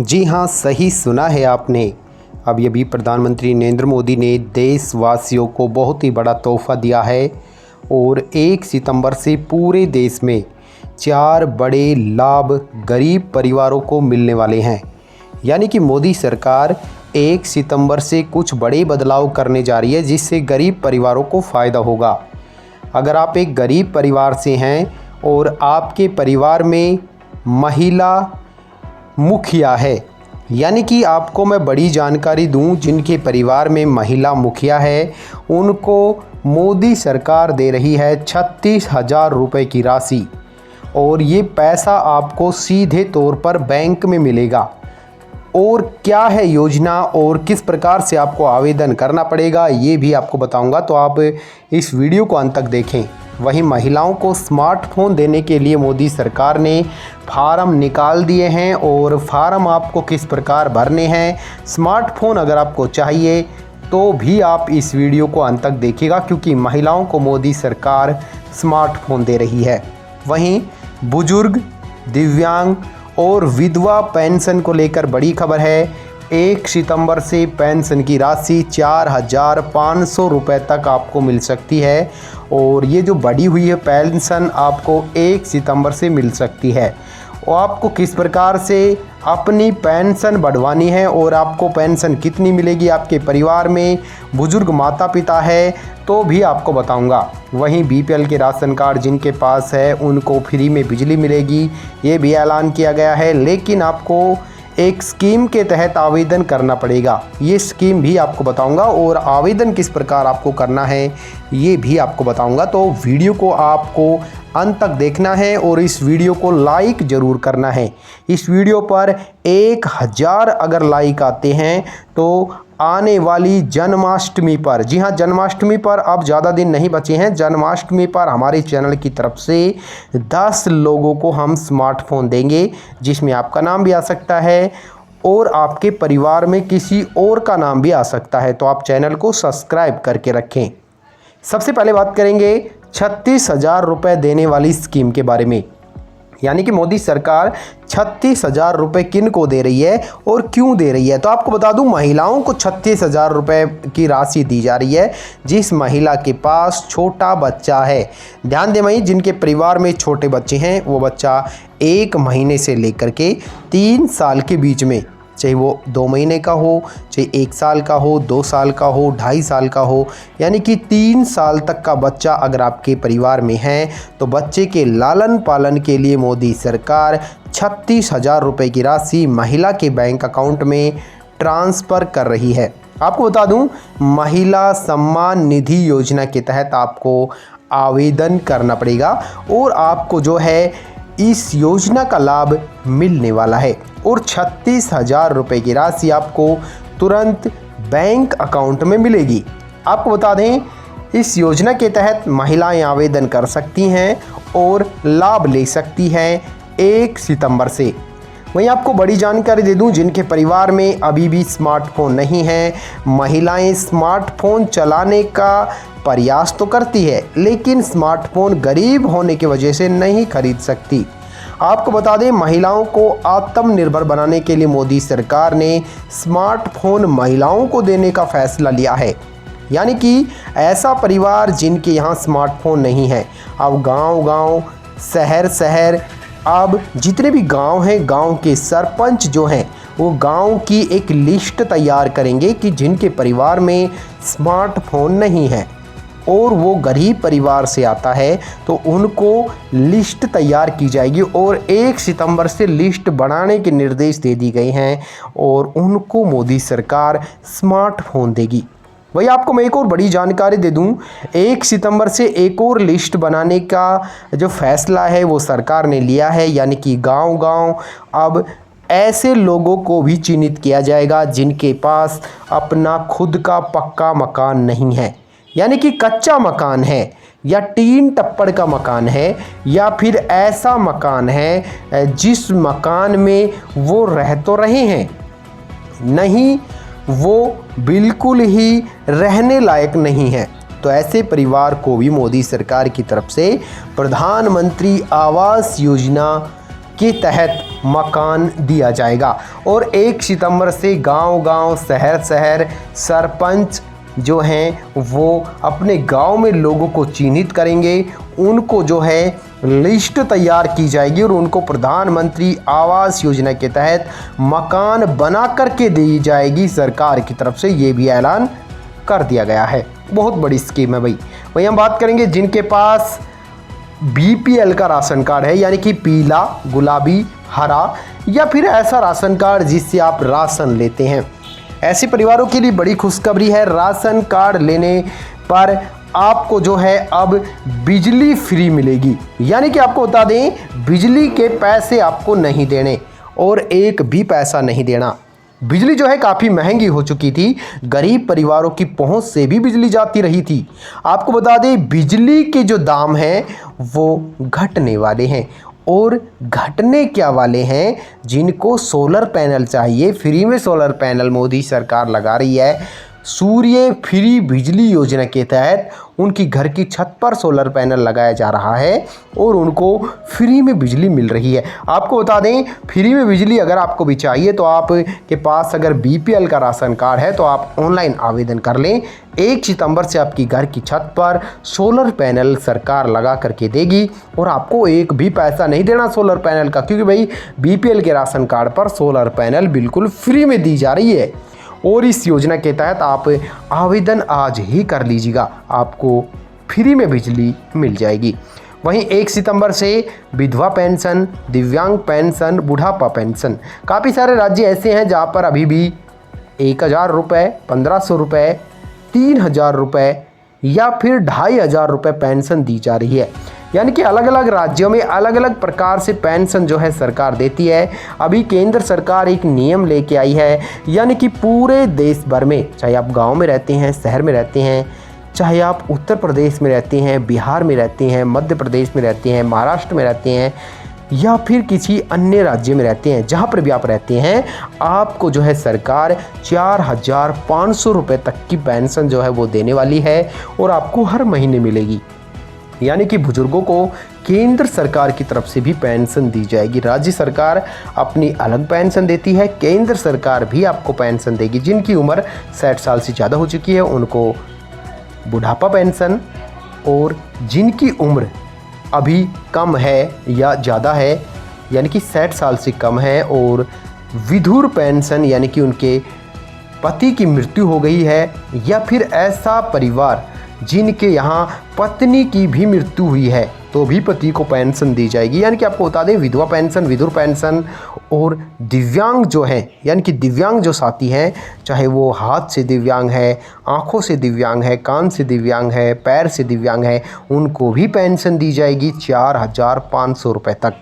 जी हाँ, सही सुना है आपने। अभी प्रधानमंत्री नरेंद्र मोदी ने देशवासियों को बहुत ही बड़ा तोहफ़ा दिया है और 1 सितंबर से पूरे देश में 4 बड़े लाभ गरीब परिवारों को मिलने वाले हैं। यानी कि मोदी सरकार 1 सितंबर से कुछ बड़े बदलाव करने जा रही है, जिससे गरीब परिवारों को फ़ायदा होगा। अगर आप एक गरीब परिवार से हैं और आपके परिवार में महिला मुखिया है, यानी कि आपको मैं बड़ी जानकारी दूं, जिनके परिवार में महिला मुखिया है उनको मोदी सरकार दे रही है 36,000 रुपये की राशि और ये पैसा आपको सीधे तौर पर बैंक में मिलेगा। और क्या है योजना और किस प्रकार से आपको आवेदन करना पड़ेगा ये भी आपको बताऊंगा, तो आप इस वीडियो को अंत तक देखें। वहीं महिलाओं को स्मार्टफोन देने के लिए मोदी सरकार ने फार्म निकाल दिए हैं और फार्म आपको किस प्रकार भरने हैं। स्मार्टफोन अगर आपको चाहिए तो भी आप इस वीडियो को अंत तक देखिएगा, क्योंकि महिलाओं को मोदी सरकार स्मार्टफोन दे रही है। वहीं बुजुर्ग, दिव्यांग और विधवा पेंशन को लेकर बड़ी खबर है। 1 सितंबर से पेंशन की राशि 4,500 रुपये तक आपको मिल सकती है और ये जो बढ़ी हुई है पेंशन आपको 1 सितंबर से मिल सकती है। और आपको किस प्रकार से अपनी पेंशन बढ़वानी है और आपको पेंशन कितनी मिलेगी, आपके परिवार में बुजुर्ग माता पिता है तो भी आपको बताऊंगा। वहीं बीपीएल के राशन कार्ड जिनके पास है उनको फ्री में बिजली मिलेगी, ये भी ऐलान किया गया है। लेकिन आपको एक स्कीम के तहत आवेदन करना पड़ेगा, ये स्कीम भी आपको बताऊंगा और आवेदन किस प्रकार आपको करना है ये भी आपको बताऊंगा। तो वीडियो को आपको अंत तक देखना है और इस वीडियो को लाइक ज़रूर करना है। इस वीडियो पर 1000 अगर लाइक आते हैं तो आने वाली जन्माष्टमी पर, जी हाँ जन्माष्टमी पर अब ज़्यादा दिन नहीं बचे हैं, जन्माष्टमी पर हमारे चैनल की तरफ से 10 लोगों को हम स्मार्टफोन देंगे, जिसमें आपका नाम भी आ सकता है और आपके परिवार में किसी और का नाम भी आ सकता है। तो आप चैनल को सब्सक्राइब करके रखें। सबसे पहले बात करेंगे 36,000 रुपये देने वाली स्कीम के बारे में। यानी कि मोदी सरकार 36,000 रुपये किन को दे रही है और क्यों दे रही है, तो आपको बता दूं महिलाओं को 36,000 रुपये की राशि दी जा रही है जिस महिला के पास छोटा बच्चा है। ध्यान दें वहीं जिनके परिवार में छोटे बच्चे हैं, वो बच्चा 1 महीने से लेकर के 3 साल के बीच में, चाहे वो 2 महीने का हो, चाहे 1 साल का हो, 2 साल का हो, 2.5 साल का हो, यानी कि 3 साल तक का बच्चा अगर आपके परिवार में है तो बच्चे के लालन पालन के लिए मोदी सरकार 36,000 रुपये की राशि महिला के बैंक अकाउंट में ट्रांसफ़र कर रही है। आपको बता दूं, महिला सम्मान निधि योजना के तहत आपको आवेदन करना पड़ेगा और आपको जो है इस योजना का लाभ मिलने वाला है और 36,000 रुपये की राशि आपको तुरंत बैंक अकाउंट में मिलेगी। आपको बता दें, इस योजना के तहत महिलाएं आवेदन कर सकती हैं और लाभ ले सकती हैं 1 सितंबर से। वहीं आपको बड़ी जानकारी दे दूं, जिनके परिवार में अभी भी स्मार्टफोन नहीं है, महिलाएं स्मार्टफोन चलाने का प्रयास तो करती है लेकिन स्मार्टफोन गरीब होने की वजह से नहीं खरीद सकती। आपको बता दें, महिलाओं को आत्मनिर्भर बनाने के लिए मोदी सरकार ने स्मार्टफोन महिलाओं को देने का फैसला लिया है। यानी कि ऐसा परिवार जिनके यहाँ स्मार्टफोन नहीं है, अब गांव-गांव, शहर-शहर, अब जितने भी गांव हैं, गांव के सरपंच जो हैं वो गांव की एक लिस्ट तैयार करेंगे कि जिनके परिवार में स्मार्टफोन नहीं है और वो गरीब परिवार से आता है तो उनको लिस्ट तैयार की जाएगी और 1 सितंबर से लिस्ट बढ़ाने के निर्देश दे दिए गए हैं और उनको मोदी सरकार स्मार्टफोन देगी। वही आपको मैं एक और बड़ी जानकारी दे दूं, 1 सितंबर से एक और लिस्ट बनाने का जो फैसला है वो सरकार ने लिया है। यानी कि गांव-गांव अब ऐसे लोगों को भी चिन्हित किया जाएगा जिनके पास अपना खुद का पक्का मकान नहीं है, यानी कि कच्चा मकान है या टीन टप्पड़ का मकान है या फिर ऐसा मकान है जिस मकान में वो रह तो रहे हैं, नहीं वो बिल्कुल ही रहने लायक नहीं है। तो ऐसे परिवार को भी मोदी सरकार की तरफ से प्रधानमंत्री आवास योजना के तहत मकान दिया जाएगा। और 1 सितंबर से गांव-गांव, शहर-शहर सरपंच जो हैं वो अपने गांव में लोगों को चिन्हित करेंगे, उनको जो है लिस्ट तैयार की जाएगी और उनको प्रधानमंत्री आवास योजना के तहत मकान बना करके दी जाएगी सरकार की तरफ से। ये भी ऐलान कर दिया गया है। बहुत बड़ी स्कीम है भाई। वहीं हम बात करेंगे जिनके पास बीपीएल का राशन कार्ड है, यानी कि पीला, गुलाबी, हरा या फिर ऐसा राशन कार्ड जिससे आप राशन लेते हैं, ऐसे परिवारों के लिए बड़ी खुशखबरी है। राशन कार्ड लेने पर आपको जो है अब बिजली फ्री मिलेगी, यानी कि आपको बता दें बिजली के पैसे आपको नहीं देने और एक भी पैसा नहीं देना। बिजली जो है काफ़ी महंगी हो चुकी थी, गरीब परिवारों की पहुंच से भी बिजली जाती रही थी। आपको बता दें बिजली के जो दाम हैं वो घटने वाले हैं। और घटने क्या वाले हैं? जिनको सोलर पैनल चाहिए, फ्री में सोलर पैनल मोदी सरकार लगा रही है। सूर्य फ्री बिजली योजना के तहत उनकी घर की छत पर सोलर पैनल लगाया जा रहा है और उनको फ्री में बिजली मिल रही है। आपको बता दें फ्री में बिजली अगर आपको भी चाहिए तो आपके पास अगर बीपीएल का राशन कार्ड है तो आप ऑनलाइन आवेदन कर लें। 1 सितंबर से आपकी घर की छत पर सोलर पैनल सरकार लगा करके देगी और आपको एक भी पैसा नहीं देना सोलर पैनल का, क्योंकि भाई बीपीएल के राशन कार्ड पर सोलर पैनल बिल्कुल फ्री में दी जा रही है। और इस योजना के तहत आप आवेदन आज ही कर लीजिएगा, आपको फ्री में बिजली मिल जाएगी। वहीं 1 सितंबर से विधवा पेंशन, दिव्यांग पेंशन, बुढ़ापा पेंशन, काफ़ी सारे राज्य ऐसे हैं जहां पर अभी भी 1000 रुपये, 1500 रुपये, 3000 रुपये या फिर 2500 रुपये पेंशन दी जा रही है। यानी कि अलग अलग राज्यों में अलग अलग प्रकार से पेंशन जो है सरकार देती है। अभी केंद्र सरकार एक नियम लेके आई है, यानी कि पूरे देश भर में, चाहे आप गांव में रहते हैं, शहर में रहते हैं, चाहे आप उत्तर प्रदेश में रहते हैं, बिहार में रहते हैं, मध्य प्रदेश में रहते हैं, महाराष्ट्र में रहते हैं या फिर किसी अन्य राज्य में रहते हैं, जहाँ पर भी आप रहते हैं, आपको जो है सरकार 4500 रुपये तक की पेंशन जो है वो देने वाली है और आपको हर महीने मिलेगी। यानी कि बुजुर्गों को केंद्र सरकार की तरफ से भी पेंशन दी जाएगी। राज्य सरकार अपनी अलग पेंशन देती है, केंद्र सरकार भी आपको पेंशन देगी। जिनकी उम्र 60 साल से ज़्यादा हो चुकी है उनको बुढ़ापा पेंशन, और जिनकी उम्र अभी कम है या ज़्यादा है यानी कि 60 साल से कम है और विधुर पेंशन, यानी कि उनके पति की मृत्यु हो गई है या फिर ऐसा परिवार जिनके यहाँ पत्नी की भी मृत्यु हुई है तो भी पति को पेंशन दी जाएगी। यानी कि आपको बता दें विधवा पेंशन, विधुर पेंशन और दिव्यांग जो हैं, यानी कि दिव्यांग जो साथी हैं, चाहे वो हाथ से दिव्यांग है, आँखों से दिव्यांग है, कान से दिव्यांग है, पैर से दिव्यांग है, उनको भी पेंशन दी जाएगी 4500 रुपये तक।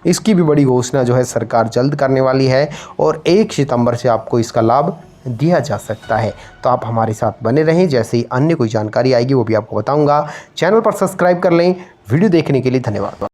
इसकी भी बड़ी घोषणा जो है सरकार जल्द करने वाली है और 1 सितंबर से आपको इसका लाभ दिया जा सकता है। तो आप हमारे साथ बने रहें, जैसे ही अन्य कोई जानकारी आएगी वो भी आपको बताऊंगा। चैनल पर सब्सक्राइब कर लें। वीडियो देखने के लिए धन्यवाद।